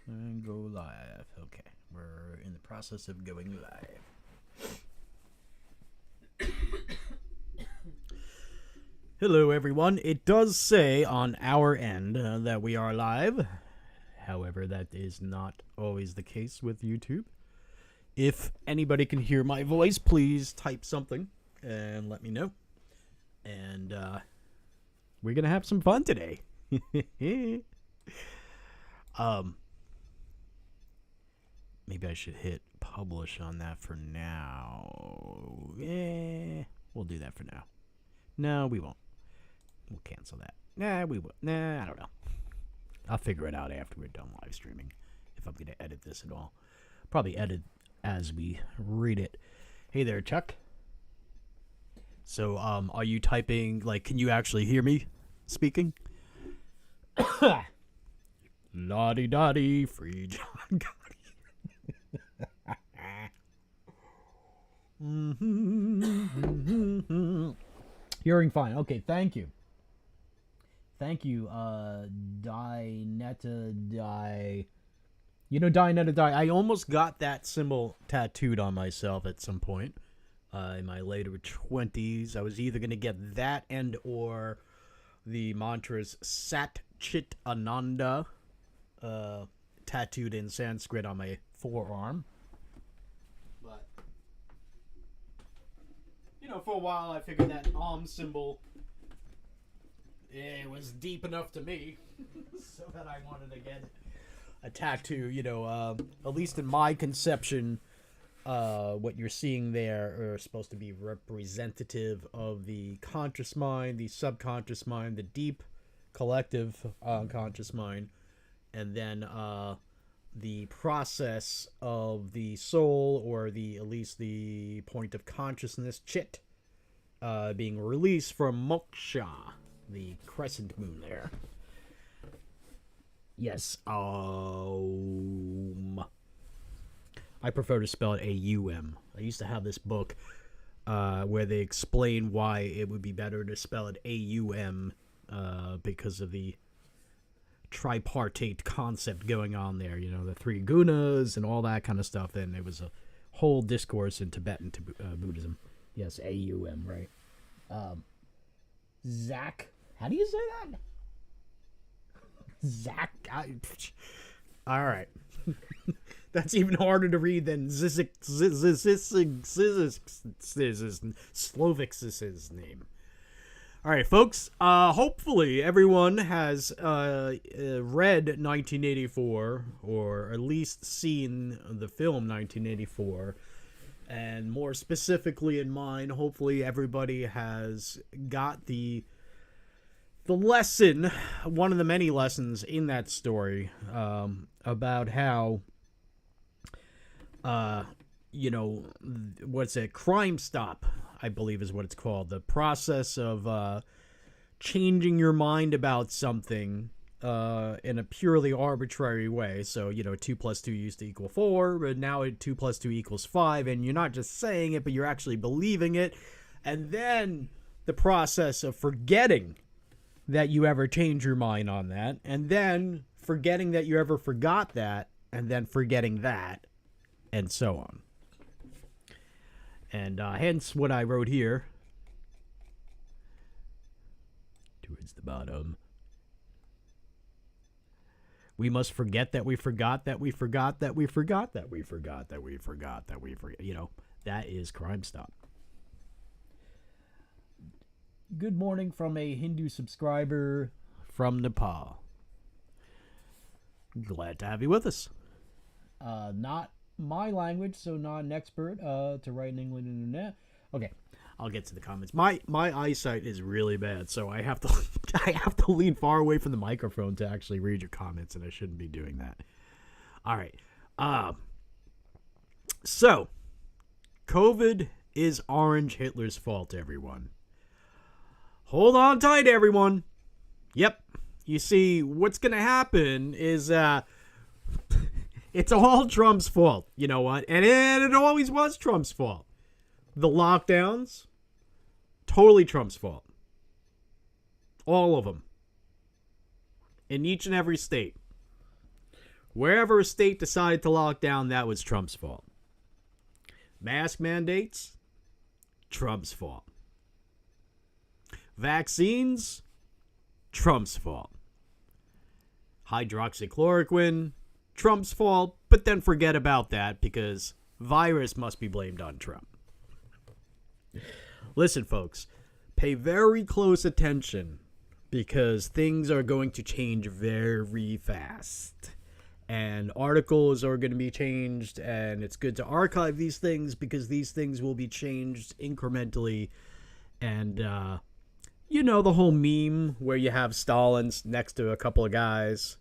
And go live. Okay, we're in the process of going live. Hello, everyone. It does say on our end that we are live. However, that is not always the case with YouTube. If anybody can hear my voice, please type something and let me know. And we're gonna have some fun today. Maybe I should hit publish on that for now. We'll do that for now. No, we won't. We'll cancel that. Nah, we won't. Nah, I don't know. I'll figure it out after we're done live streaming. If I'm gonna edit this at all. Probably edit as we read it. Hey there, Chuck. So, are you typing, like, can you actually hear me speaking? Lottie-dottie, free John Gotti. Hearing fine. Okay, thank you. Thank you, Dinetta Die. You know, Dinetta Die, I almost got that symbol tattooed on myself at some point. In my later 20s, I was either going to get that and or the mantras Sat Chit Ananda tattooed in Sanskrit on my forearm. But, you know, for a while I figured that symbol, it was deep enough to me so that I wanted to get a tattoo, you know, at least in my conception. What you're seeing there are supposed to be representative of the conscious mind, the subconscious mind, the deep collective conscious mind, and then the process of the soul, or the at least the point of consciousness, chit, being released from moksha, the crescent moon there. Yes, I prefer to spell it A-U-M. I used to have this book where they explain why it would be better to spell it A-U-M because of the tripartite concept going on there. You know, the three gunas and all that kind of stuff. And there was a whole discourse in Tibetan Buddhism. Yes, A-U-M, right. Zach. How do you say that? Zach. All right. That's even harder to read than Slovic's name. All right, folks. Hopefully, everyone has read 1984, or at least seen the film 1984. And more specifically in mind, hopefully everybody has got the lesson, one of the many lessons in that story, about how, you know, what's it? Crime Stop, I believe is what it's called. The process of changing your mind about something in a purely arbitrary way. So, you know, 2 + 2 used to equal 4, but now 2 + 2 equals 5, and you're not just saying it, but you're actually believing it. And then the process of forgetting that you ever change your mind on that, and then forgetting that you ever forgot that, and then forgetting that, and so on. And hence what I wrote here towards the bottom. We must forget that we forgot that we forgot that we forgot that we forgot that we forgot that we forgot. You know, that is Crime Stop. Good morning from a Hindu subscriber from Nepal. Glad to have you with us. Not my language, so not an expert to write in England and internet. Okay, I'll get to the comments. My eyesight is really bad, so I have to lean far away from the microphone to actually read your comments, and I shouldn't be doing that. All right. So, COVID is Orange Hitler's fault, everyone. Hold on tight, everyone. Yep. You see, what's going to happen is it's all Trump's fault. You know what? And it always was Trump's fault. The lockdowns, totally Trump's fault. All of them. In each and every state. Wherever a state decided to lock down, that was Trump's fault. Mask mandates, Trump's fault. Vaccines, Trump's fault. Hydroxychloroquine, Trump's fault, but then forget about that because virus must be blamed on Trump. Listen, folks, pay very close attention because things are going to change very fast. And articles are going to be changed, and it's good to archive these things because these things will be changed incrementally. And, you know, the whole meme where you have Stalin next to a couple of guys,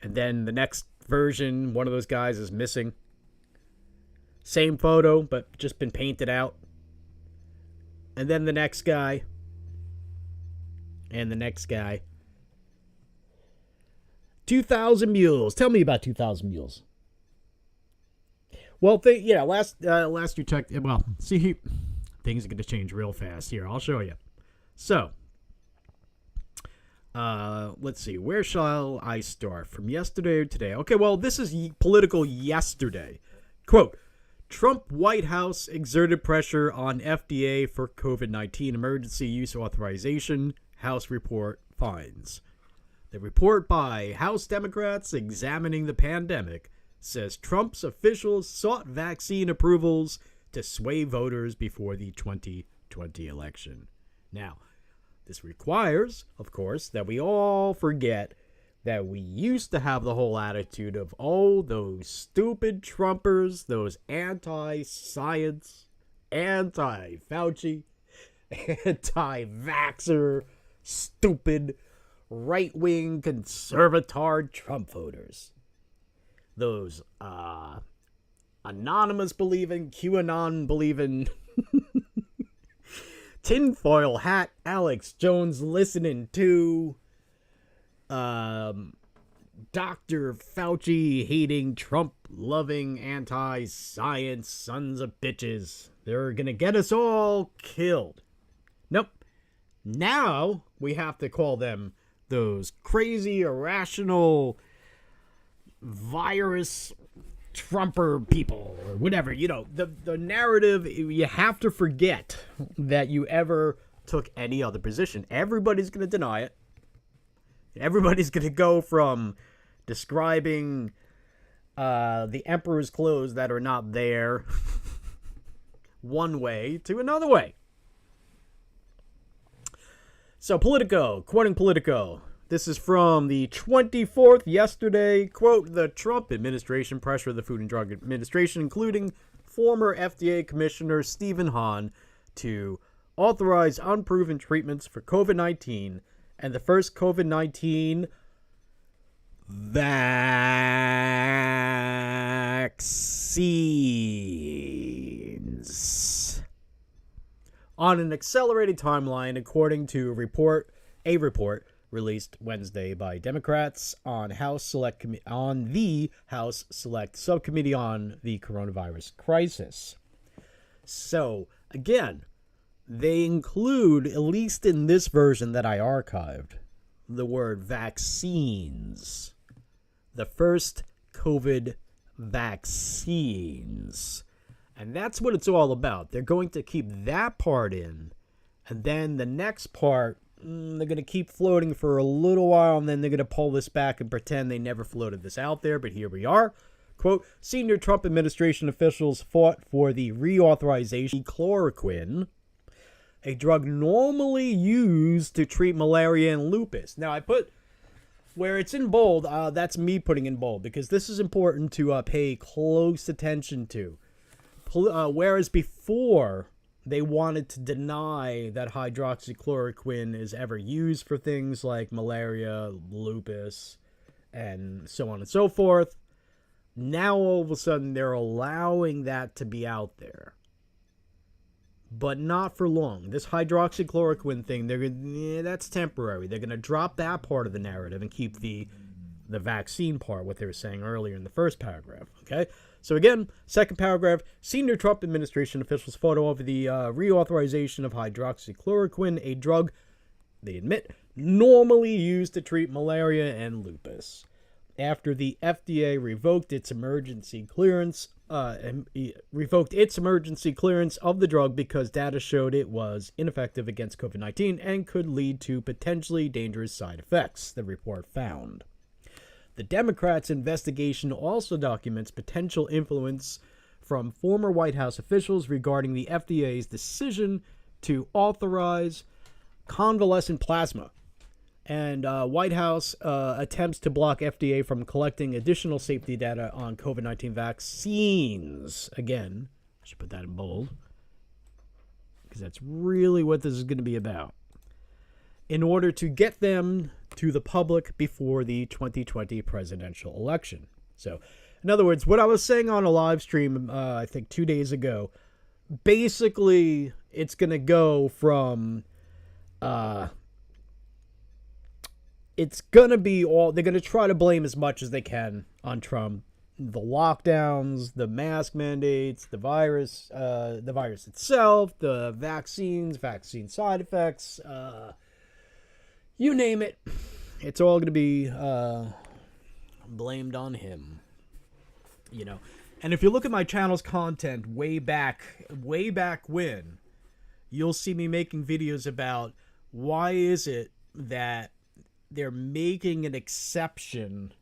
and then the next version, one of those guys is missing. Same photo, but just been painted out. And then the next guy. And the next guy. 2,000 Mules. Tell me about 2,000 Mules. Well, last you checked. Well, see, things are going to change real fast here. I'll show you. So, let's see. Where shall I start? From yesterday or today? Okay, well, this is political yesterday. Quote, Trump White House exerted pressure on FDA for COVID-19 emergency use authorization. House report finds. The report by House Democrats examining the pandemic says Trump's officials sought vaccine approvals to sway voters before the 2020 election. Now, this requires, of course, that we all forget that we used to have the whole attitude of, oh, those stupid Trumpers, those anti-science, anti-Fauci, anti-vaxxer, stupid, right-wing, conservatard Trump voters. Those, anonymous believing, QAnon believing, tinfoil hat Alex Jones listening to, Dr. Fauci hating, Trump loving, anti-science sons of bitches. They're gonna get us all killed. Nope. Now we have to call them those crazy, irrational, virus Trumper people, or whatever. You know, the narrative, you have to forget that you ever took any other position. Everybody's going to deny it. Everybody's going to go from describing the emperor's clothes that are not there one way to another way. So Politico, quoting Politico, this is from the 24th, yesterday, quote, the Trump administration pressured the Food and Drug Administration, including former FDA Commissioner Stephen Hahn, to authorize unproven treatments for COVID-19 and the first COVID-19 vaccines on an accelerated timeline, according to a report released Wednesday by Democrats on the House Select Subcommittee on the Coronavirus Crisis. So, again, they include, at least in this version that I archived, the word vaccines. The first COVID vaccines. And that's what it's all about. They're going to keep that part in, and then the next part, they're going to keep floating for a little while, and then they're going to pull this back and pretend they never floated this out there, but here we are. Quote, senior Trump administration officials fought for the reauthorization of chloroquine, a drug normally used to treat malaria and lupus. Now, I put, where it's in bold, that's me putting in bold, because this is important to pay close attention to. Whereas before, they wanted to deny that hydroxychloroquine is ever used for things like malaria, lupus, and so on and so forth. Now, all of a sudden, they're allowing that to be out there. But not for long. This hydroxychloroquine thing, that's temporary. They're going to drop that part of the narrative and keep the vaccine part, what they were saying earlier in the first paragraph. Okay? So again, second paragraph, senior Trump administration officials fought over the reauthorization of hydroxychloroquine, a drug, they admit, normally used to treat malaria and lupus. after the FDA revoked its emergency clearance of the drug because data showed it was ineffective against COVID-19 and could lead to potentially dangerous side effects, the report found. The Democrats' investigation also documents potential influence from former White House officials regarding the FDA's decision to authorize convalescent plasma, and White House attempts to block FDA from collecting additional safety data on COVID-19 vaccines. Again, I should put that in bold, because that's really what this is going to be about. In order to get them to the public before the 2020 presidential election. So, in other words, what I was saying on a live stream, I think 2 days ago, basically, it's going to go from... it's going to be all... They're going to try to blame as much as they can on Trump. The lockdowns, the mask mandates, the virus itself, the vaccines, vaccine side effects, you name it. It's all going to be blamed on him. You know, and if you look at my channel's content way back when, you'll see me making videos about why is it that they're making an exception,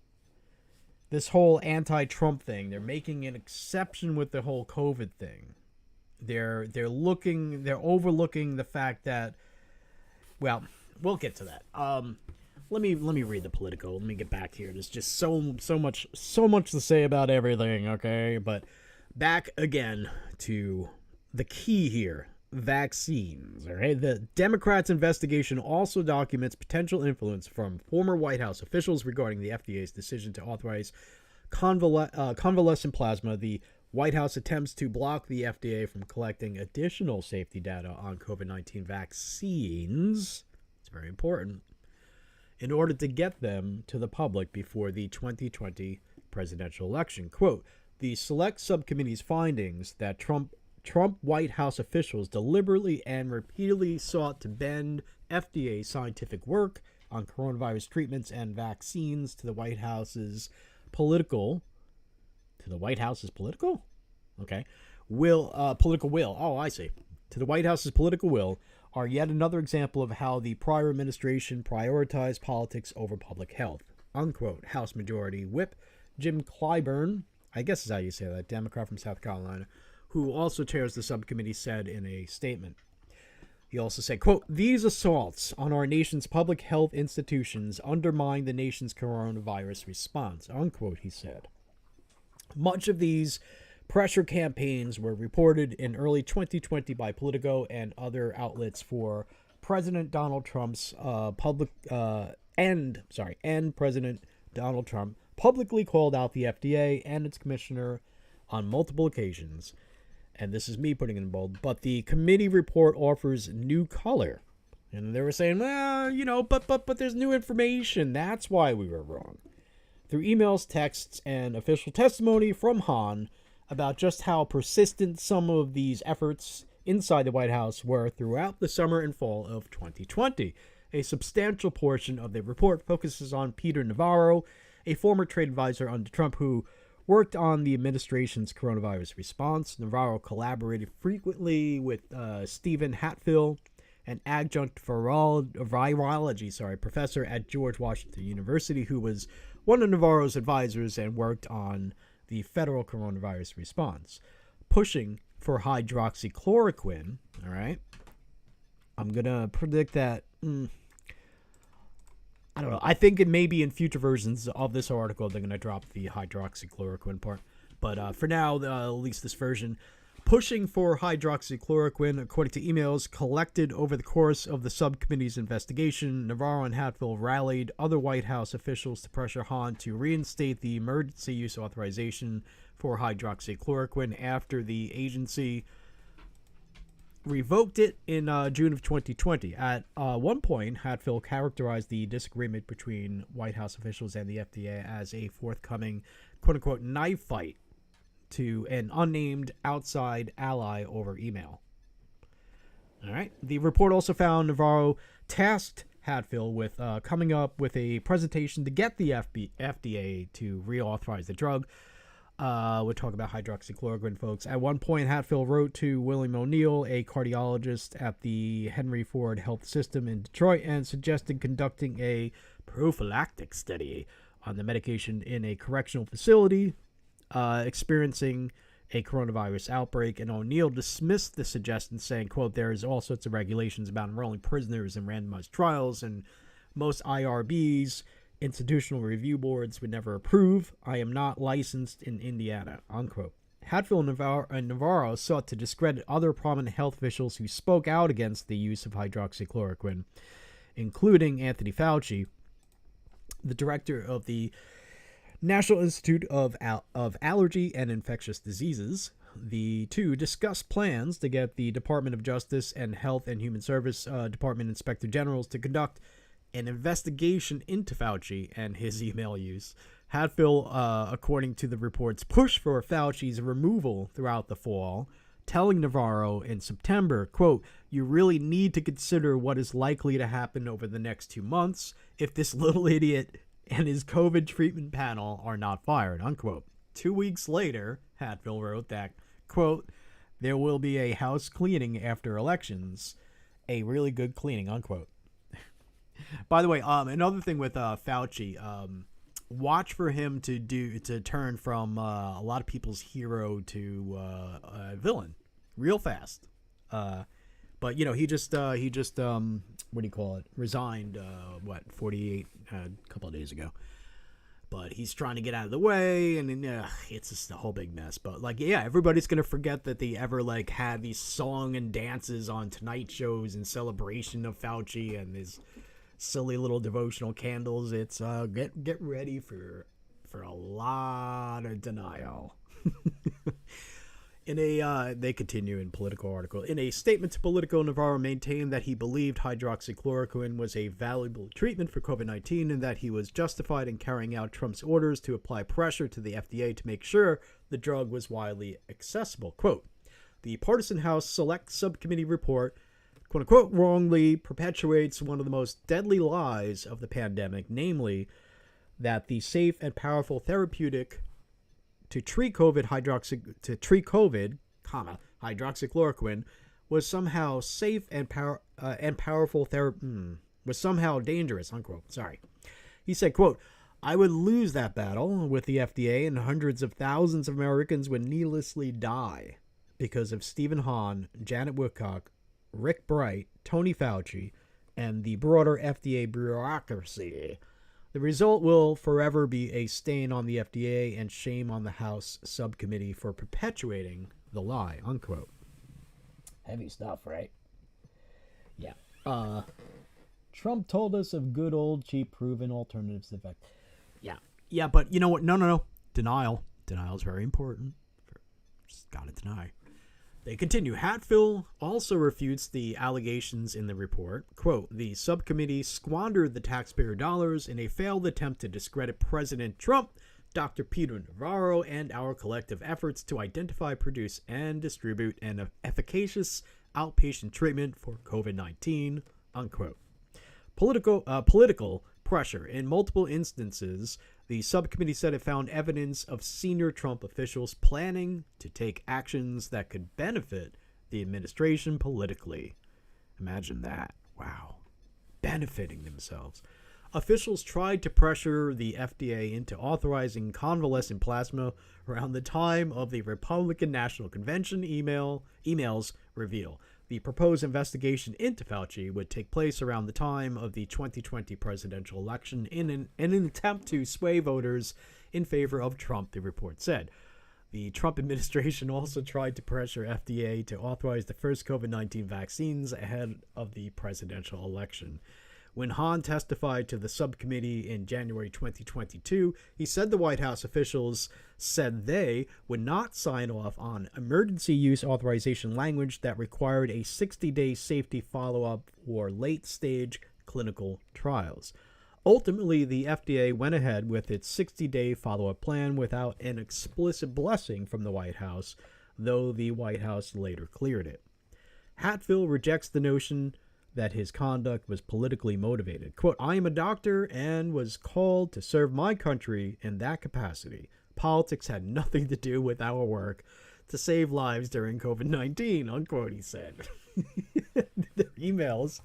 this whole anti-Trump thing. They're making an exception with the whole COVID thing. They're overlooking the fact that, well, we'll get to that. Let me read the Politico. Let me get back here. There's just so much to say about everything, okay? But back again to the key here. Vaccines, all right? The Democrats' investigation also documents potential influence from former White House officials regarding the FDA's decision to authorize convalescent plasma. The White House attempts to block the FDA from collecting additional safety data on COVID-19 vaccines. It's very important. In order to get them to the public before the 2020 presidential election. Quote, the select subcommittee's findings that Trump White House officials deliberately and repeatedly sought to bend FDA scientific work on coronavirus treatments and vaccines to the White House's political? Okay. Political will. Oh, I see. To the White House's political will are yet another example of how the prior administration prioritized politics over public health. Unquote. House Majority Whip Jim Clyburn, I guess is how you say that, Democrat from South Carolina, who also chairs the subcommittee, said in a statement. He also said, quote, these assaults on our nation's public health institutions undermine the nation's coronavirus response, unquote, he said. Much of these pressure campaigns were reported in early 2020 by Politico and other outlets for President Donald Trump's and President Donald Trump publicly called out the FDA and its commissioner on multiple occasions. And this is me putting it in bold, but the committee report offers new color. And they were saying, well, you know, but there's new information. That's why we were wrong. Through emails, texts, and official testimony from Hahn about just how persistent some of these efforts inside the White House were throughout the summer and fall of 2020. A substantial portion of the report focuses on Peter Navarro, a former trade advisor under Trump who worked on the administration's coronavirus response. Navarro collaborated frequently with Stephen Hatfield, an adjunct virology professor at George Washington University, who was one of Navarro's advisors and worked on the federal coronavirus response. Pushing for hydroxychloroquine, all right? I'm going to predict that... I don't know. I think it may be in future versions of this article they're going to drop the hydroxychloroquine part. But for now, at least this version, pushing for hydroxychloroquine, according to emails collected over the course of the subcommittee's investigation, Navarro and Hatfield rallied other White House officials to pressure Hahn to reinstate the emergency use authorization for hydroxychloroquine after the agency revoked it in June of 2020. At one point, Hatfield characterized the disagreement between White House officials and the FDA as a forthcoming, quote-unquote, knife fight to an unnamed outside ally over email. All right. The report also found Navarro tasked Hatfield with coming up with a presentation to get the FDA to reauthorize the drug. We'll talk about hydroxychloroquine, folks. At one point, Hatfield wrote to William O'Neill, a cardiologist at the Henry Ford Health System in Detroit, and suggested conducting a prophylactic study on the medication in a correctional facility experiencing a coronavirus outbreak. And O'Neill dismissed the suggestion, saying, quote, there is all sorts of regulations about enrolling prisoners in randomized trials, and most IRBs, institutional review boards, would never approve. I am not licensed in Indiana, unquote. Hatfield and Navarro sought to discredit other prominent health officials who spoke out against the use of hydroxychloroquine, including Anthony Fauci, the director of the National Institute of Allergy and Infectious Diseases. The two discussed plans to get the Department of Justice and Health and Human Service Department Inspector Generals to conduct an investigation into Fauci and his email use. Hatfield, according to the reports, pushed for Fauci's removal throughout the fall, telling Navarro in September, quote, you really need to consider what is likely to happen over the next 2 months if this little idiot and his COVID treatment panel are not fired, unquote. 2 weeks later, Hatfield wrote that, quote, there will be a house cleaning after elections, a really good cleaning, unquote. By the way, another thing with Fauci, watch for him to turn from a lot of people's hero to a villain real fast. But he just what do you call it? Resigned 48 a couple of days ago. But he's trying to get out of the way, and it's just a whole big mess. But everybody's gonna forget that they ever had these song and dances on Tonight shows in celebration of Fauci and his silly little devotional candles. It's get ready for a lot of denial. They continue in Politico article. In a statement to Politico, Navarro maintained that he believed hydroxychloroquine was a valuable treatment for COVID-19 and that he was justified in carrying out Trump's orders to apply pressure to the FDA to make sure the drug was widely accessible. Quote, the Partisan House Select Subcommittee report, quote unquote, wrongly perpetuates one of the most deadly lies of the pandemic, namely that the safe and powerful therapeutic to treat COVID, hydroxychloroquine was somehow safe and powerful was somehow dangerous, unquote. Sorry. He said, quote, I would lose that battle with the FDA, and hundreds of thousands of Americans would needlessly die because of Stephen Hahn, Janet Woodcock, Rick Bright, Tony Fauci, and the broader FDA bureaucracy. The result will forever be a stain on the FDA and shame on the House subcommittee for perpetuating the lie, unquote. Heavy stuff, right? Yeah. Trump told us of good old cheap proven alternatives to the fact. Yeah, but you know what? No. Denial. Denial is very important. Just gotta deny. They continue. Hatfield also refutes the allegations in the report. Quote, the subcommittee squandered the taxpayer dollars in a failed attempt to discredit President Trump, Dr. Peter Navarro, and our collective efforts to identify, produce, and distribute an efficacious outpatient treatment for COVID-19, unquote. Political pressure. In multiple instances, the subcommittee said it found evidence of senior Trump officials planning to take actions that could benefit the administration politically. Imagine that. Wow. Benefiting themselves. Officials tried to pressure the FDA into authorizing convalescent plasma around the time of the Republican National Convention emails reveal. The proposed investigation into Fauci would take place around the time of the 2020 presidential election in an attempt to sway voters in favor of Trump, the report said. The Trump administration also tried to pressure FDA to authorize the first COVID-19 vaccines ahead of the presidential election. When Hahn testified to the subcommittee in January 2022, he said the White House officials said they would not sign off on emergency use authorization language that required a 60-day safety follow-up for late-stage clinical trials. Ultimately, the FDA went ahead with its 60-day follow-up plan without an explicit blessing from the White House, though the White House later cleared it. Hatfield rejects the notion that his conduct was politically motivated. Quote, I am a doctor and was called to serve my country in that capacity. Politics had nothing to do with our work to save lives during COVID-19, unquote, he said. The emails.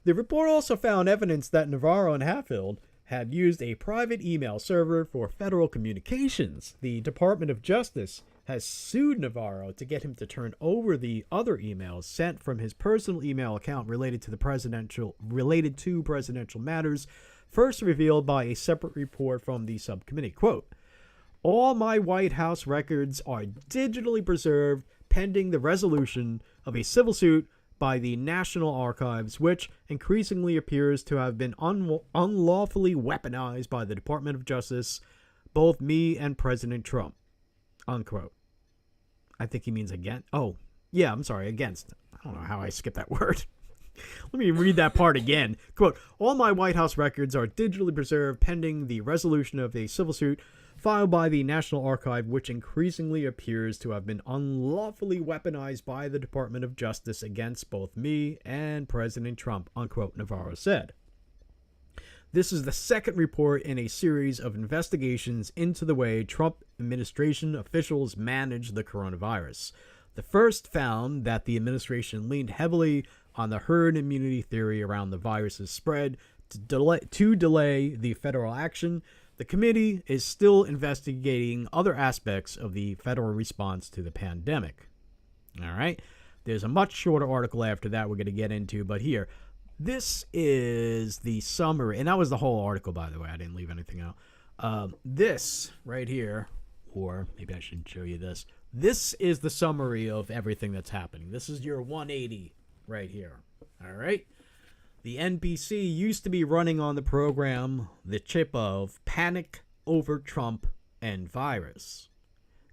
The report also found evidence that Navarro and Hatfield had used a private email server for federal communications. The Department of Justice has sued Navarro to get him to turn over the other emails sent from his personal email account related to presidential matters, first revealed by a separate report from the subcommittee. Quote, all my White House records are digitally preserved pending the resolution of a civil suit by the National Archives, which increasingly appears to have been unlawfully weaponized by the Department of Justice, both me and President Trump. Unquote. I think he means against. Oh, yeah, I'm sorry, against. I don't know how I skipped that word. Let me read that part again. Quote, all my White House records are digitally preserved pending the resolution of a civil suit filed by the National Archive, which increasingly appears to have been unlawfully weaponized by the Department of Justice against both me and President Trump, unquote, Navarro said. This is the second report in a series of investigations into the way Trump administration officials managed the coronavirus. The first found that the administration leaned heavily on the herd immunity theory around the virus's spread to delay the federal action. The committee is still investigating other aspects of the federal response to the pandemic. All right. There's a much shorter article after that we're going to get into, but here, this is the summary, and that was the whole article, by the way. I didn't leave anything out. This right here, or maybe I should show you this. This is the summary of everything that's happening. This is your 180 right here. All right. The NBC used to be running on the program the chip of panic over Trump and virus.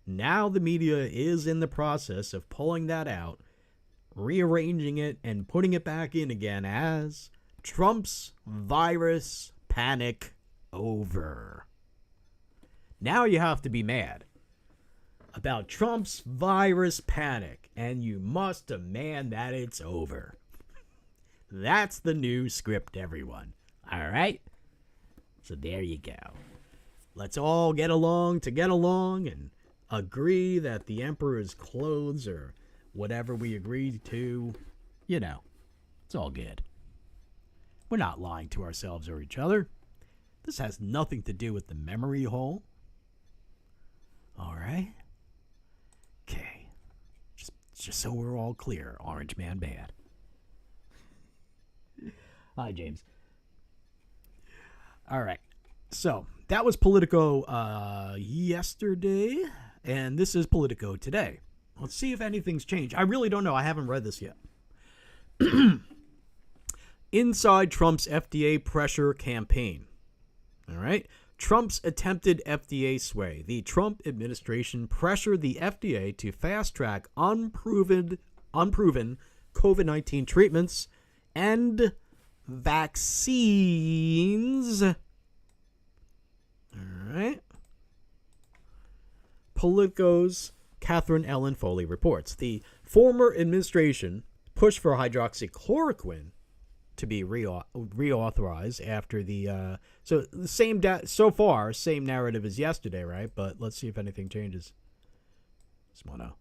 Now the media is in the process of pulling that out, rearranging it, and putting it back in again as Trump's virus panic over. Now you have to be mad about Trump's virus panic, and you must demand that it's over. That's the new script, everyone. All right? So there you go. Let's all get along to get along and agree that the emperor's clothes or whatever we agreed to, you know, it's all good. We're not lying to ourselves or each other. This has nothing to do with the memory hole. All right? Okay. Just so we're all clear, Orange Man bad. Hi, James. All right. So that was Politico yesterday, and this is Politico today. Let's see if anything's changed. I really don't know. I haven't read this yet. Inside Trump's FDA pressure campaign. All right. Trump's attempted FDA sway. The Trump administration pressured the FDA to fast-track unproven COVID-19 treatments and vaccines. All right. Politico's Catherine Ellen Foley reports. The former administration pushed for hydroxychloroquine to be reauthorized after the so the same so far same narrative as yesterday, right? But let's see if anything changes. Just want to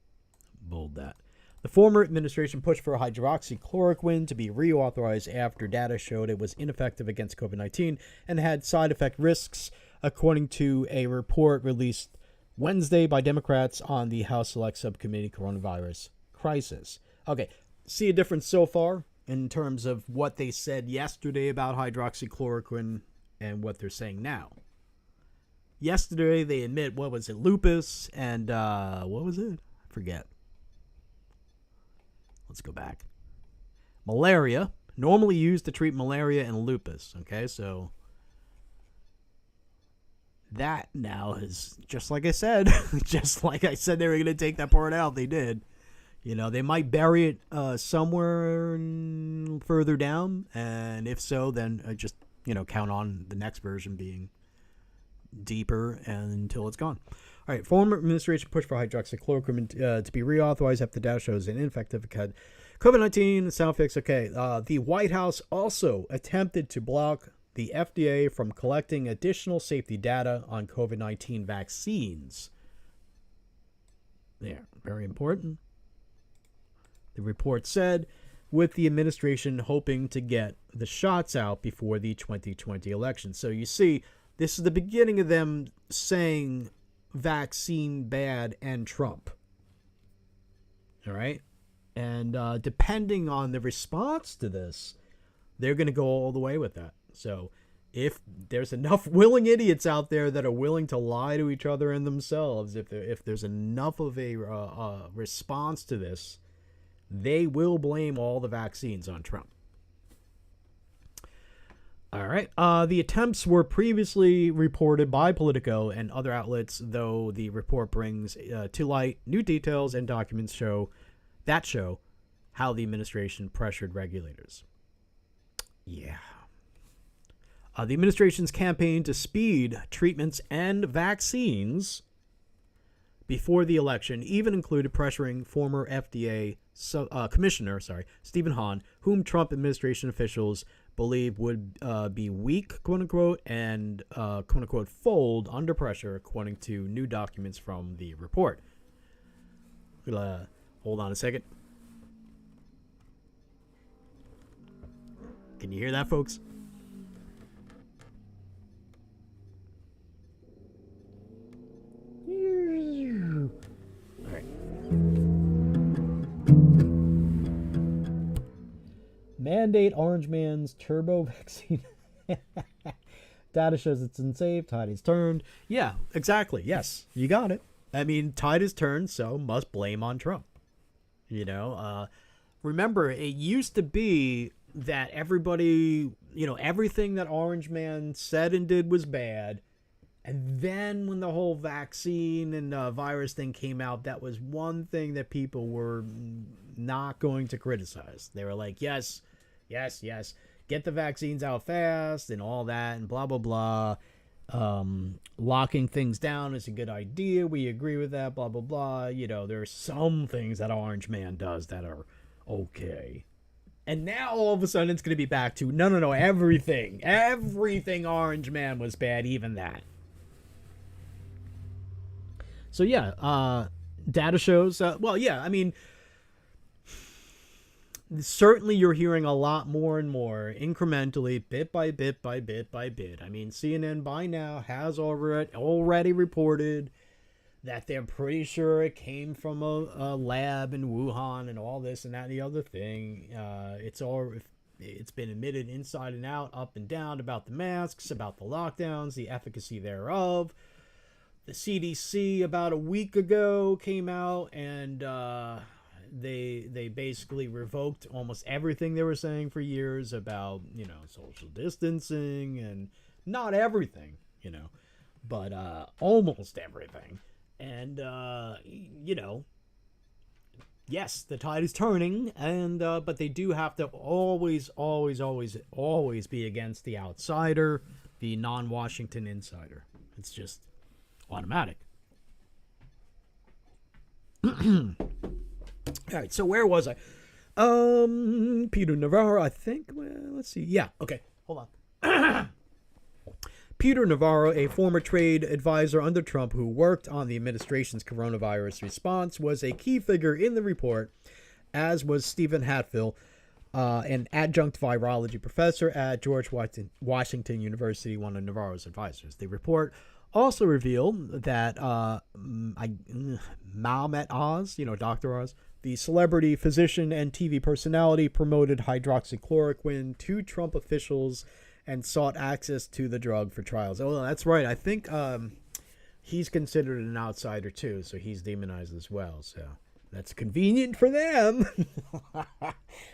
bold that. The former administration pushed for hydroxychloroquine to be reauthorized after data showed it was ineffective against COVID-19 and had side effect risks, according to a report released Wednesday by Democrats on the House Select Subcommittee Coronavirus Crisis. Okay, see a difference so far in terms of what they said yesterday about hydroxychloroquine and what they're saying now. Yesterday they admit, what was it, lupus and what was it? I forget. Let's go back. Malaria, normally used to treat malaria and lupus. Okay, so that now is, just like I said, just like I said they were going to take that part out, they did. You know, they might bury it somewhere further down, and if so, then just, you know, count on the next version being deeper until it's gone. All right, former administration pushed for hydroxychloroquine to be reauthorized after data shows an ineffective had COVID-19 sound fix. Okay, the White House also attempted to block the FDA from collecting additional safety data on COVID-19 vaccines. There, very important. The report said, with the administration hoping to get the shots out before the 2020 election. So you see, this is the beginning of them saying vaccine bad and Trump. All right? And depending on the response to this, they're going to go all the way with that. So if there's enough willing idiots out there that are willing to lie to each other and themselves, if there's enough of a response to this, they will blame all the vaccines on Trump. All right. The attempts were previously reported by Politico and other outlets, though the report brings to light new details and documents show how the administration pressured regulators. Yeah. The administration's campaign to speed treatments and vaccines before the election even included pressuring former FDA Commissioner Stephen Hahn, whom Trump administration officials believe would be weak, quote unquote, and quote unquote fold under pressure, according to new documents from the report. Hold on a second. Can you hear that, folks? All right. Mandate Orange Man's turbo vaccine. Data shows it's unsafe. Tide is turned. Yeah, exactly. Yes, you got it. I mean, tide is turned, so must blame on Trump. You know, remember, it used to be that everybody, everything that Orange Man said and did was bad. And then when the whole vaccine and virus thing came out, that was one thing that people were not going to criticize. They were like, yes, get the vaccines out fast and all that and blah, blah, blah. Locking things down is a good idea. We agree with that, blah, blah, blah. There are some things that Orange Man does that are okay. And now all of a sudden it's going to be back to, no, everything Orange Man was bad, even that. So yeah, data shows, certainly you're hearing a lot more and more incrementally, bit by bit. I mean, CNN by now has already reported that they're pretty sure it came from a lab in Wuhan and all this and that and the other thing. It's been admitted inside and out, up and down, about the masks, about the lockdowns, the efficacy thereof. The CDC about a week ago came out and they basically revoked almost everything they were saying for years about, social distancing, and not everything, but almost everything. And, yes, the tide is turning, and but they do have to always be against the outsider, the non-Washington insider. It's just automatic. All right, so where was I? Peter Navarro, I think. Well, let's see. Yeah, okay, hold on. Peter Navarro, a former trade advisor under Trump who worked on the administration's coronavirus response, was a key figure in the report, as was Stephen Hatfield, an adjunct virology professor at George Washington University, one of Navarro's advisors. The report also revealed that Mehmet Oz, Dr. Oz, the celebrity physician and TV personality, promoted hydroxychloroquine to Trump officials and sought access to the drug for trials. Oh, that's right. I think he's considered an outsider too, so he's demonized as well. So that's convenient for them.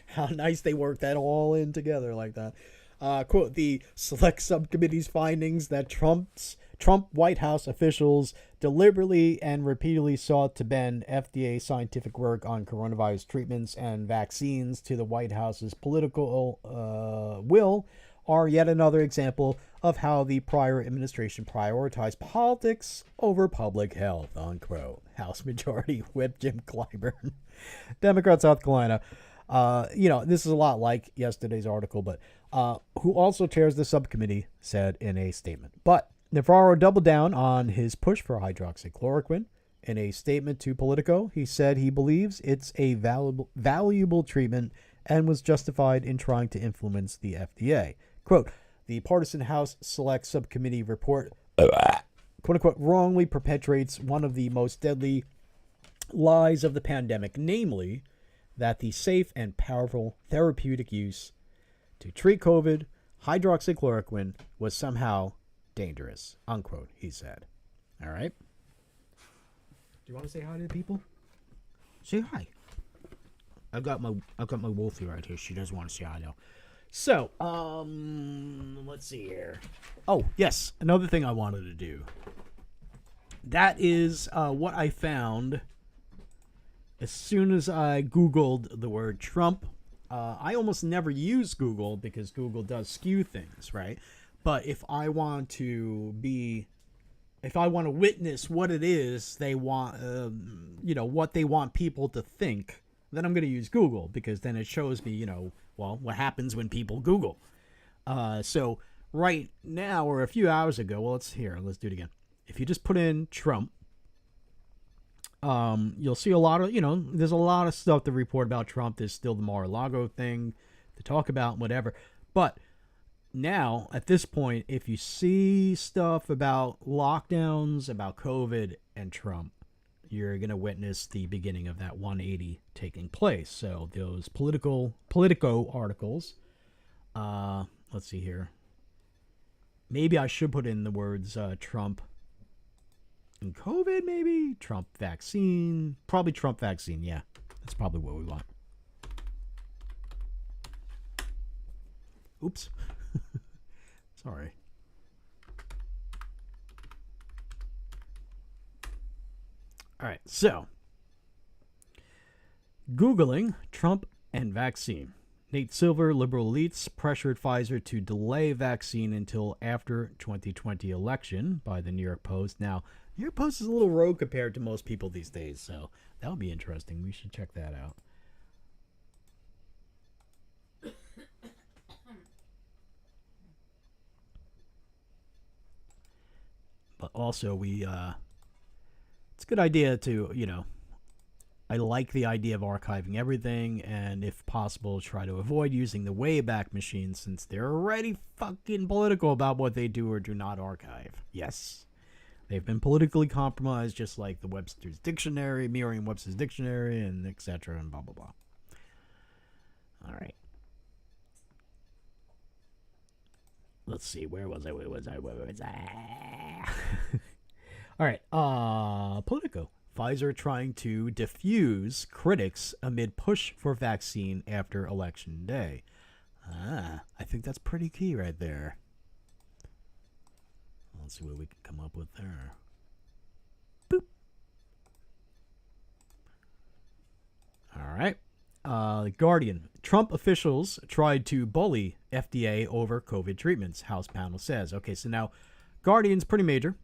How nice they work that all in together like that. Quote, the select subcommittee's findings that Trump White House officials deliberately and repeatedly sought to bend FDA scientific work on coronavirus treatments and vaccines to the White House's political will are yet another example of how the prior administration prioritized politics over public health, unquote. House Majority Whip Jim Clyburn, Democrat, South Carolina. This is a lot like yesterday's article, but who also chairs the subcommittee, said in a statement. But Navarro doubled down on his push for hydroxychloroquine. In a statement to Politico, he said he believes it's a valuable treatment and was justified in trying to influence the FDA. Quote, the partisan House Select Subcommittee report, quote unquote, wrongly perpetrates one of the most deadly lies of the pandemic, namely that the safe and powerful therapeutic use to treat COVID, hydroxychloroquine, was somehow dangerous, unquote, he said. All right. Do you want to say hi to the people? Say hi. I've got my Wolfie right here. She does want to say hi though. So, let's see here. Oh, yes, another thing I wanted to do. That is what I found as soon as I Googled the word Trump. I almost never use Google because Google does skew things, right? But if I want to witness what it is they want, what they want people to think, then I'm going to use Google because then it shows me, what happens when people Google. So right now, or a few hours ago, let's do it again. If you just put in Trump, you'll see a lot of, there's a lot of stuff to report about Trump. There's still the Mar-a-Lago thing to talk about, whatever. But now, at this point, if you see stuff about lockdowns, about COVID and Trump, you're going to witness the beginning of that 180 taking place. So those Politico articles, let's see here. Maybe I should put in the words Trump and COVID, maybe? Trump vaccine. Probably Trump vaccine, yeah. That's probably what we want. Oops. Sorry. All right, so Googling Trump and vaccine. Nate Silver, liberal elites pressured Pfizer to delay vaccine until after 2020 election by the New York Post. Now, New York Post is a little rogue compared to most people these days, so that would be interesting. We should check that out. But also, it's a good idea to, I like the idea of archiving everything, and if possible, try to avoid using the Wayback Machine since they're already fucking political about what they do or do not archive. Yes. They've been politically compromised, just like the Webster's Dictionary, Merriam-Webster's Dictionary, and etc., and blah, blah, blah. All right. Let's see, where was I? All right, Politico. Pfizer trying to diffuse critics amid push for vaccine after election day. I think that's pretty key right there. Let's see what we can come up with there. Boop. All right. Guardian. Trump officials tried to bully FDA over COVID treatments, House panel says. Okay, so now Guardian's pretty major,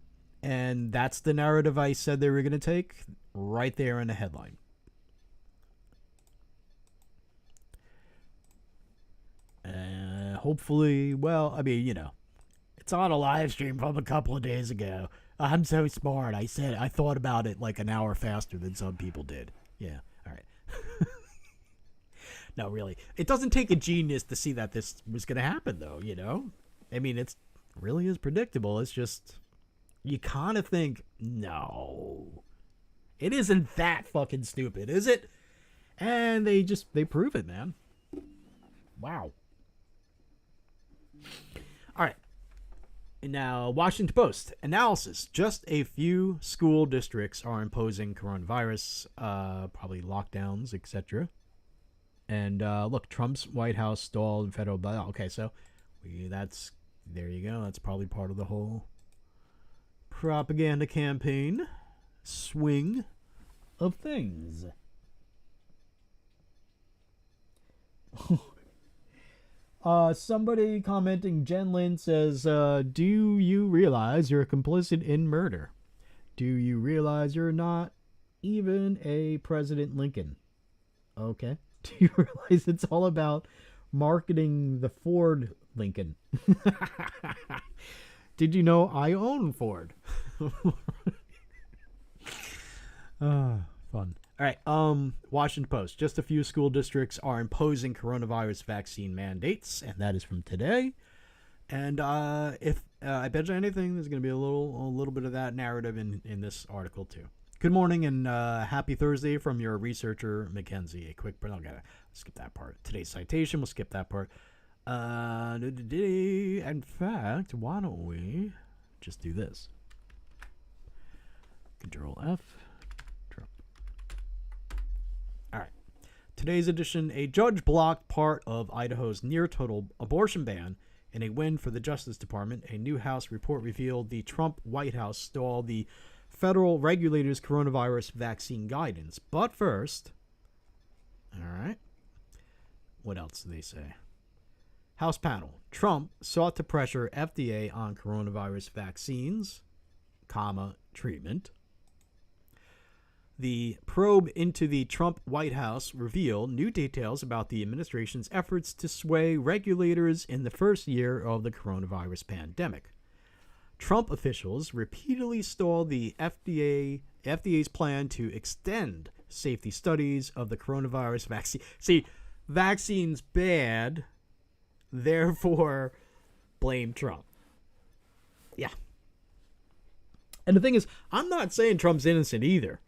and that's the narrative I said they were going to take right there in the headline. Hopefully, well, I mean, it's on a live stream from a couple of days ago. I'm so smart. I thought about it like an hour faster than some people did. Yeah, all right. No, really. It doesn't take a genius to see that this was going to happen, though, I mean, it's really is predictable. It's just, you kind of think, no. It isn't that fucking stupid, is it? And they prove it, man. Wow. All right. Now, Washington Post. Analysis. Just a few school districts are imposing coronavirus, probably lockdowns, etc. And look, Trump's White House stalled federal. Okay, so there you go. That's probably part of the whole propaganda campaign swing of things. Somebody commenting, Jen Lin says, do you realize you're complicit in murder? Do you realize you're not even a President Lincoln? Okay. Do you realize it's all about marketing the Ford Lincoln? Did you know I own Ford? Fun. All right. Washington Post. Just a few school districts are imposing coronavirus vaccine mandates, and that is from today. And if I bet you anything, there's going to be a little bit of that narrative in this article too. Good morning and happy Thursday from your researcher Mackenzie. A quick, but I'll gotta skip that part. Today's citation, we'll skip that part. In fact, why don't we just do this? Control F. All right. Today's edition: a judge blocked part of Idaho's near-total abortion ban in a win for the Justice Department. A new House report revealed the Trump White House stalled the federal regulators' coronavirus vaccine guidance. But first, all right, what else do they say? House panel: Trump sought to pressure FDA on coronavirus vaccines, treatment. The probe into the Trump White House revealed new details about the administration's efforts to sway regulators in the first year of the coronavirus pandemic. Trump officials repeatedly stalled the FDA's plan to extend safety studies of the coronavirus vaccine. See, vaccines bad, therefore blame Trump. Yeah. And the thing is, I'm not saying Trump's innocent either.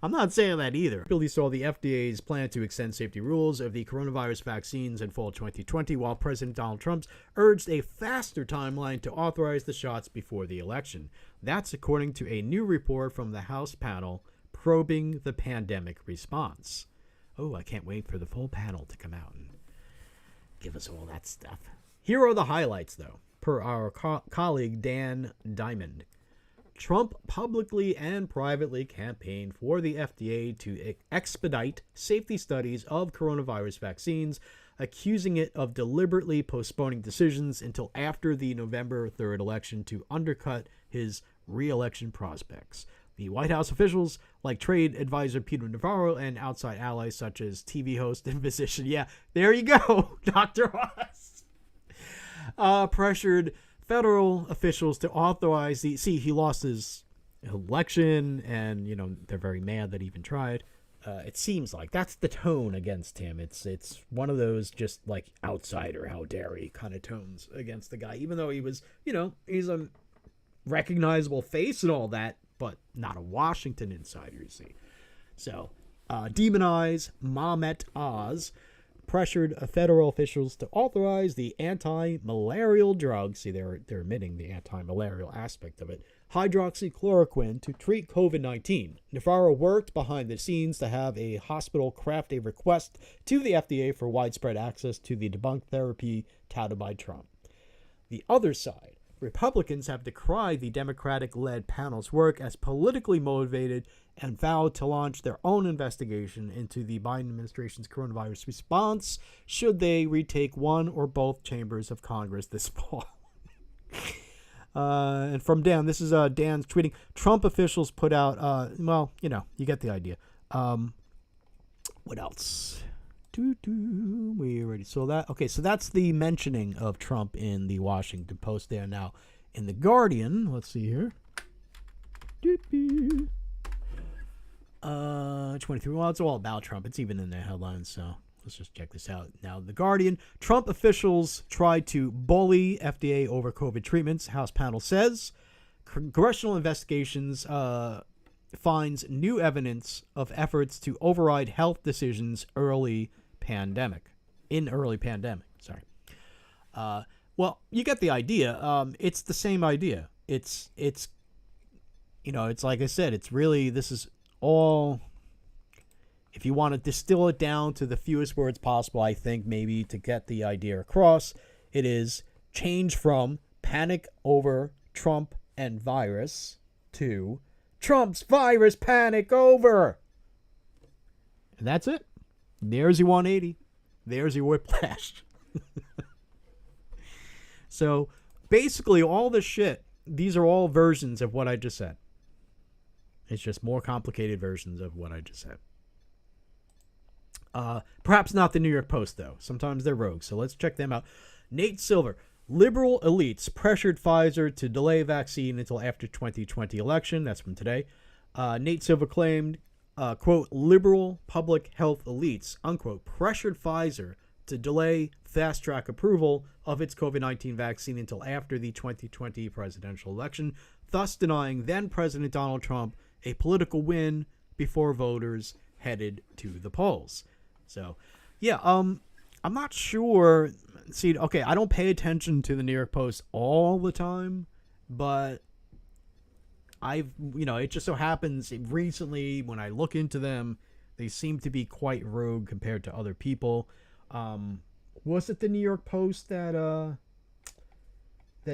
I'm not saying that either. Billy saw the FDA's plan to extend safety rules of the coronavirus vaccines in fall 2020, while President Donald Trump urged a faster timeline to authorize the shots before the election. That's according to a new report from the House panel probing the pandemic response. Oh, I can't wait for the full panel to come out and give us all that stuff. Here are the highlights, though, per our colleague Dan Diamond. Trump publicly and privately campaigned for the FDA to expedite safety studies of coronavirus vaccines, accusing it of deliberately postponing decisions until after the November 3rd election to undercut his re-election prospects. The White House officials, like trade advisor Peter Navarro and outside allies such as TV host and physician, yeah, there you go, Dr. Oz, pressured federal officials to authorize he lost his election, and they're very mad that he even tried. It seems like that's the tone against him. It's one of those just like outsider, how dare he kind of tones against the guy, even though he was, he's a recognizable face and all that, but not a Washington insider, you see. So demonize Mehmet Oz pressured federal officials to authorize the anti-malarial drug. See, they're admitting the anti-malarial aspect of it. Hydroxychloroquine to treat COVID-19. Navarro worked behind the scenes to have a hospital craft a request to the FDA for widespread access to the debunked therapy touted by Trump. The other side, Republicans have decried the Democratic-led panel's work as politically motivated and vowed to launch their own investigation into the Biden administration's coronavirus response should they retake one or both chambers of Congress this fall. And from Dan, this is Dan's tweeting. Trump officials put out, you get the idea. What else? We already saw that. Okay, so that's the mentioning of Trump in the Washington Post there. Now, in the Guardian, let's see here. 23. Well, it's all about Trump. It's even in the headlines, so let's just check this out. Now, the Guardian. Trump officials tried to bully FDA over COVID treatments, House panel says. Congressional investigations finds new evidence of efforts to override health decisions in early pandemic. Sorry. Well, you get the idea. It's the same idea. It's like I said, it's really, this is all, if you want to distill it down to the fewest words possible, I think maybe to get the idea across, it is change from panic over Trump and virus to Trump's virus panic over. And that's it. There's your 180. There's your whiplash. So basically all this shit, these are all versions of what I just said. It's just more complicated versions of what I just said. Perhaps not the New York Post, though. Sometimes they're rogue, so let's check them out. Nate Silver. Liberal elites pressured Pfizer to delay vaccine until after 2020 election. That's from today. Nate Silver claimed, quote, liberal public health elites, unquote, pressured Pfizer to delay fast-track approval of its COVID-19 vaccine until after the 2020 presidential election, thus denying then-President Donald Trump a political win before voters headed to the polls. So, yeah, I'm not sure. See, okay, I don't pay attention to the New York Post all the time, but it just so happens recently when I look into them, they seem to be quite rogue compared to other people. Was it the New York Post that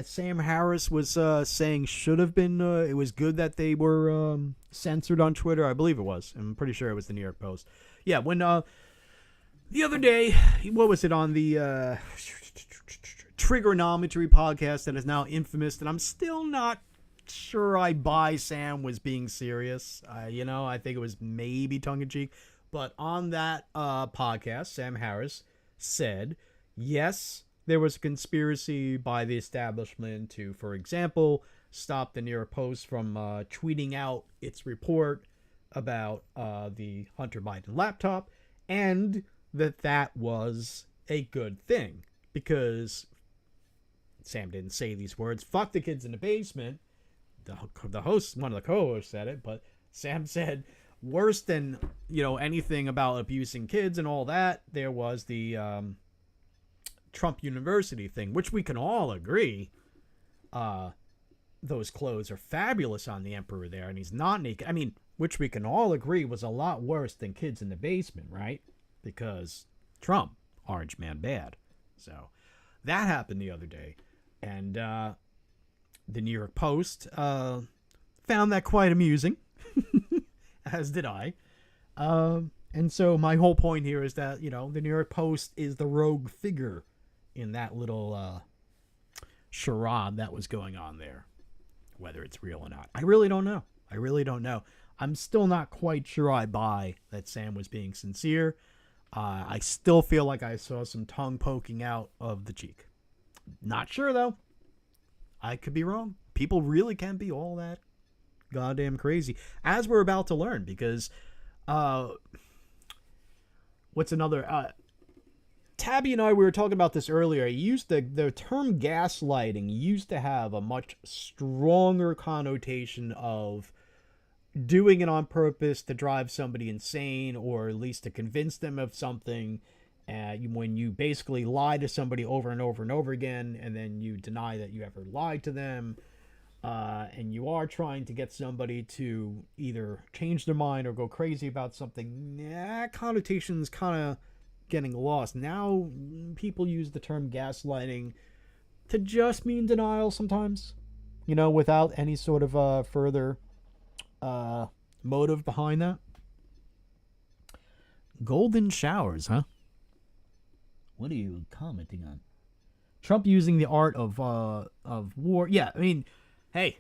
Sam Harris was saying should have been? It was good that they were censored on Twitter. I believe it was. I'm pretty sure it was the New York Post. Yeah, when the other day, what was it on the Trigonometry podcast that is now infamous, and I'm still not sure I buy Sam was being serious. I think it was maybe tongue-in-cheek. But on that podcast, Sam Harris said, yes, there was a conspiracy by the establishment to, for example, stop the New York Post from tweeting out its report about the Hunter Biden laptop, and that was a good thing, because Sam didn't say these words. Fuck the kids in the basement. The host, one of the co-hosts said it, but Sam said, worse than, anything about abusing kids and all that, there was the Trump University thing, which we can all agree those clothes are fabulous on the emperor there, and he's not naked. I mean, which we can all agree was a lot worse than kids in the basement, right? Because Trump, orange man bad. So that happened the other day, and the New York Post found that quite amusing, as did I. And so my whole point here is that, the New York Post is the rogue figure in that little charade that was going on there. Whether it's real or not, I really don't know. I'm still not quite sure I buy that Sam was being sincere. I still feel like I saw some tongue poking out of the cheek. Not sure, though. I could be wrong. People really can be all that goddamn crazy, as we're about to learn, because what's another... Tabby and I, we were talking about this earlier. The term gaslighting used to have a much stronger connotation of doing it on purpose to drive somebody insane, or at least to convince them of something. When you basically lie to somebody over and over and over again, and then you deny that you ever lied to them, and you are trying to get somebody to either change their mind or go crazy about something, that connotation's kind of getting lost. Now people use the term gaslighting to just mean denial sometimes, without any sort of further motive behind that. Golden showers, huh? What are you commenting on? Trump using the art of war. Yeah, I mean, hey,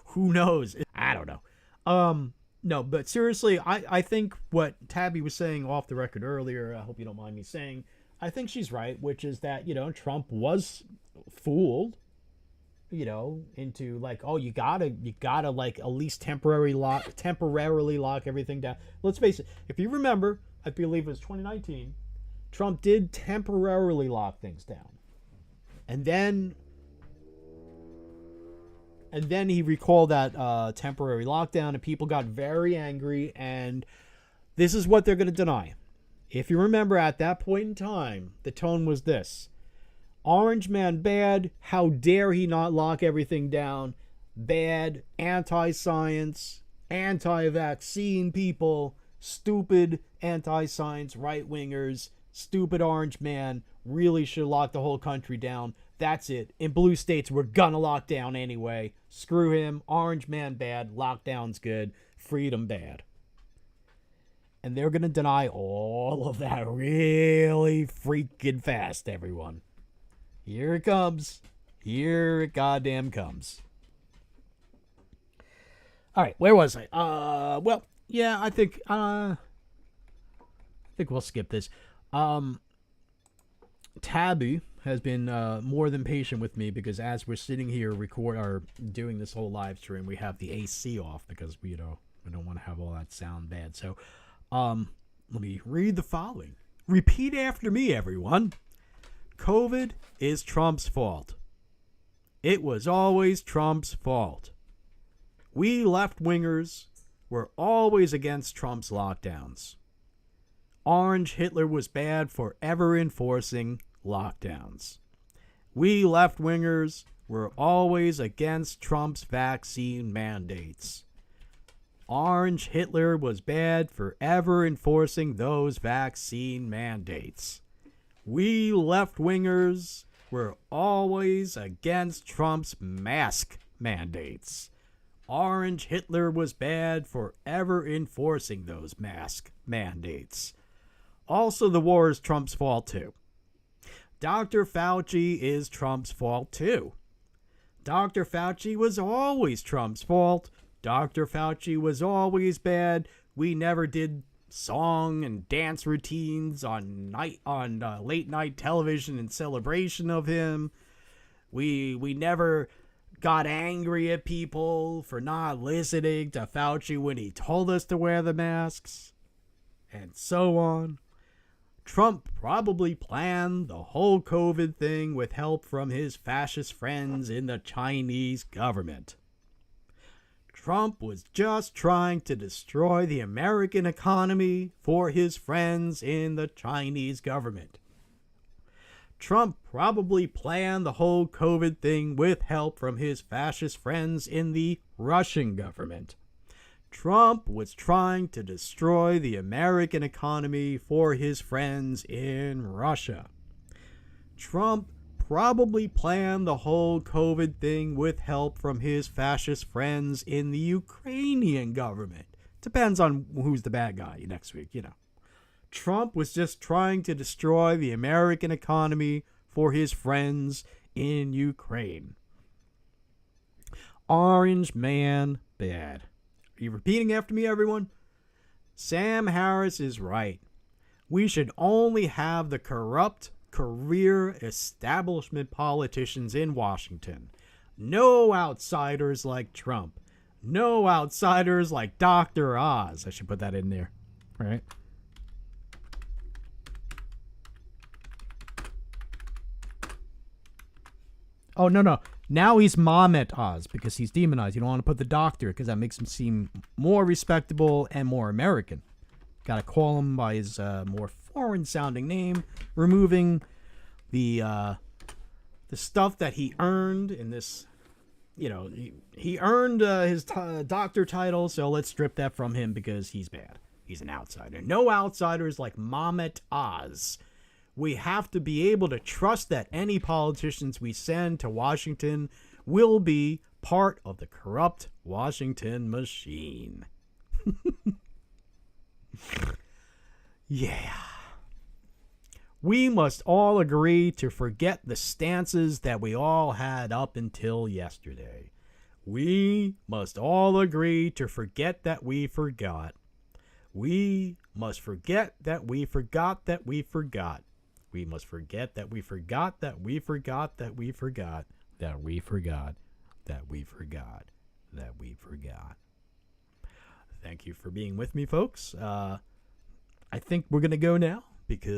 who knows? I don't know. No, but seriously, I think what Tabby was saying off the record earlier, I hope you don't mind me saying, I think she's right, which is that, Trump was fooled, into like, oh, you gotta like at least temporarily lock everything down. Let's face it, if you remember, I believe it was 2019, Trump did temporarily lock things down. And then he recalled that temporary lockdown, and people got very angry, and this is what they're going to deny. If you remember, at that point in time, the tone was this: Orange man bad, how dare he not lock everything down, bad, anti-science, anti-vaccine people, stupid anti-science right-wingers, stupid orange man, really should lock the whole country down. That's it. In blue states, we're gonna lock down anyway. Screw him. Orange man bad. Lockdown's good. Freedom bad. And they're going to deny all of that really freaking fast, everyone. Here it comes. Here it goddamn comes. All right, where was I? Well, yeah, I think we'll skip this. Tabby has been more than patient with me because as we're sitting here doing this whole live stream, we have the AC off because we don't want to have all that sound bad. So, let me read the following. Repeat after me, everyone. COVID is Trump's fault. It was always Trump's fault. We left-wingers were always against Trump's lockdowns. Orange Hitler was bad for ever enforcing lockdowns. We left-wingers were always against Trump's vaccine mandates. Orange Hitler was bad for ever enforcing those vaccine mandates. We left-wingers were always against Trump's mask mandates. Orange Hitler was bad for ever enforcing those mask mandates. Also, the war is Trump's fault, too. Dr. Fauci is Trump's fault, too. Dr. Fauci was always Trump's fault. Dr. Fauci was always bad. We never did song and dance routines on late night television in celebration of him. We never got angry at people for not listening to Fauci when he told us to wear the masks, and so on. Trump probably planned the whole COVID thing with help from his fascist friends in the Chinese government. Trump was just trying to destroy the American economy for his friends in the Chinese government. Trump probably planned the whole COVID thing with help from his fascist friends in the Russian government. Trump was trying to destroy the American economy for his friends in Russia. Trump probably planned the whole COVID thing with help from his fascist friends in the Ukrainian government. Depends on who's the bad guy next week, you know. Trump was just trying to destroy the American economy for his friends in Ukraine. Orange man bad. Are you repeating after me, everyone? Sam Harris is right. We should only have the corrupt career establishment politicians in Washington. No outsiders like Trump. No outsiders like Dr. Oz. I should put that in there, right? Oh, no. Now he's Mehmet Oz because he's demonized. You don't want to put the doctor because that makes him seem more respectable and more American. Got to call him by his more foreign-sounding name, removing the stuff that he earned in this. You know, he earned his doctor title, so let's strip that from him because he's bad. He's an outsider. No outsiders like Mehmet Oz. We have to be able to trust that any politicians we send to Washington will be part of the corrupt Washington machine. Yeah. We must all agree to forget the stances that we all had up until yesterday. We must all agree to forget that we forgot. We must forget that we forgot that we forgot. We must forget that we forgot that we forgot that we forgot that we forgot that we forgot that we forgot. Thank you for being with me, folks. I think we're going to go now because